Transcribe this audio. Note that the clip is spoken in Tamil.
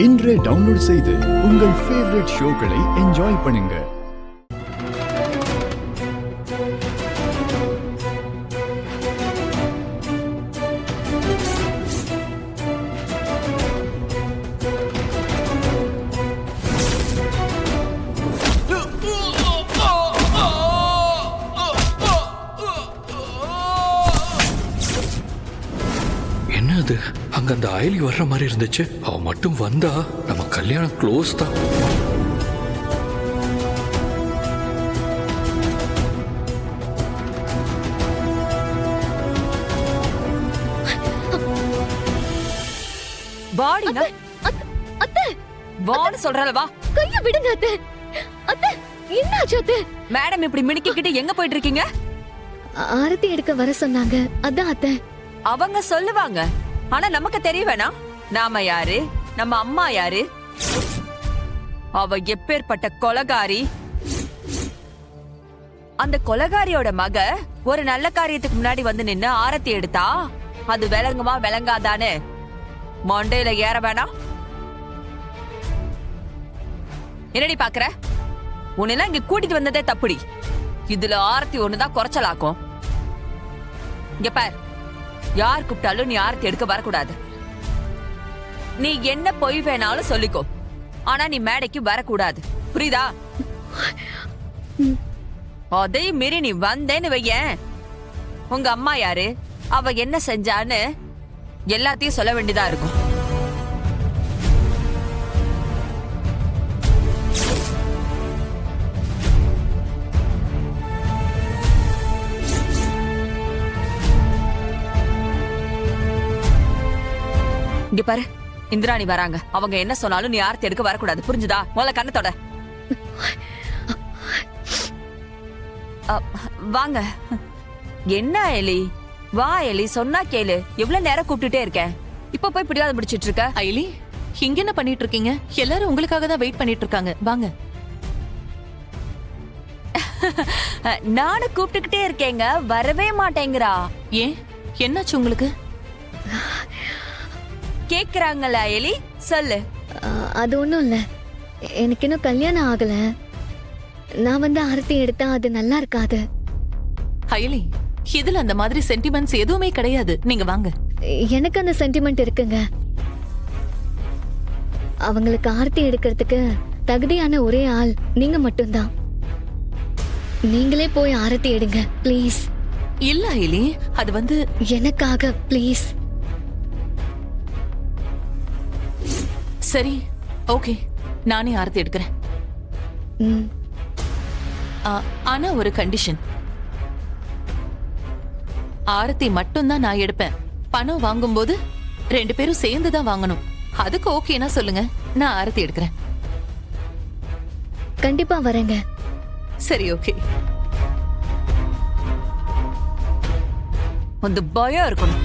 இன்றே டவுன்லோட் செய்து உங்கள் ஃபேவரட் ஷோக்களை என்ஜாய் பண்ணுங்க. என்னது அங்க அந்த அயலி வர்ற மாதிரி இருந்துச்சு. அவ மட்டும் வந்தா நம்ம கல்யாணம் க்ளோஸ் தான். பாடினா அத்தை வான்னு சொல்றல வா. கைய விடுங்க அத்தை. அத்தை என்னாச்சு அத்தை? மேடம் இப்படி மினுக்கிக்கிட்டு எங்க போயிட்டு இருக்கீங்க? ஆரத்தி எடுக்க வர சொன்னாங்க, அதான் அத்தை. அவங்க சொல்லுவாங்க, ஆனா நமக்கு தெரிய வேணாம் நாம யாரு, நம்ம அம்மா யாரு. அவ எப்பேற்பட்ட கொலகாரி. அந்த கொலகாரியோட மக ஒரு நல்ல காரியத்துக்கு முன்னாடி வந்து நின்னு ஆரத்தி எடுத்தா அது விளங்குமா விளங்காதான்னு மண்டையில ஏற வேணாம். என்னடி பாக்குற? உன்னெல்லாம் இங்க கூட்டிட்டு வந்ததே தப்புடி. இதுல ஆரத்தி ஒண்ணுதான் குறைச்சலாக்கும். இங்க பார், யார் கூப்பிட்டாலும் நீ ஆரத்தி எடுக்க வரக்கூடாது. நீ என்ன பொய் வேணாலும் சொல்லிக்கோ, ஆனா நீ மேடைக்கு வரக்கூடாது, புரியுதா? அதையும் மீறி நீ வந்தேன்னு வையேன், உங்க அம்மா யாரு, அவ என்ன செஞ்சான்னு எல்லாத்தையும் சொல்ல வேண்டியதா இருக்கும். இங்க பாரு, இந்திராணி வராங்க. அவங்க என்ன சொன்னாலும் நீ ஆரத்தி எடுக்க வரக்கூடாது, புரிஞ்சுதா? முதல்ல கண்ணத்தோட வாங்க. என்ன எலி? வா எலி, சொன்னா கேளு. எவ்வளவு நேரம் கூப்பிட்டுட்டே இருக்கேன், இப்ப போய் பிடிவாத பிடிச்சிட்டு இருக்க? ஐலி, இங்க என்ன பண்ணிட்டு இருக்கீங்க? எல்லாரும் உங்களுக்காக தான் வெயிட் பண்ணிட்டு இருக்காங்க, வாங்க. நானும் கூப்பிட்டுக்கிட்டே இருக்கேங்க, வரவே மாட்டேங்கிறா. ஏன், என்னாச்சு உங்களுக்கு? கேக்குறாங்களா எலி, சொல்லு. அது ஒண்ணும் இல்ல, எனக்கு இன்னும் கல்யாணம் ஆகல. நான் வந்து ஆரத்தி எடுத்தா அது நல்லா இருக்காது. ஐலி, இதுல அந்த மாதிரி சென்டிமெண்ட்ஸ் எதுவுமே கிடையாது, நீங்க வாங்க. எனக்கு அந்த சென்டிமெண்ட் இருக்குங்க. அவங்களுக்கு ஆரத்தி எடுக்கிறதுக்கு தகுதியான ஒரே ஆள் நீங்க மட்டும்தான். நீங்களே போய் ஆரத்தி எடுங்க ப்ளீஸ். இல்ல ஐலி, அது வந்து எனக்காக ப்ளீஸ். சரி, ஓகே, நானே ஆரத்தி எடுக்கிறேன். ஆனா ஒரு கண்டிஷன். ஆரத்தி மட்டும்தான் நான் எடுப்பேன். பணம் வாங்கும்போது 2 பேரும் சேர்ந்து தான் வாங்கணும். அதுக்கு ஓகேனா சொல்லுங்க, நான் ஆரத்தி எடுக்கிறேன். கண்டிப்பா வரேங்க. சரி, ஓகே. அந்த பயம் இருக்கணும்.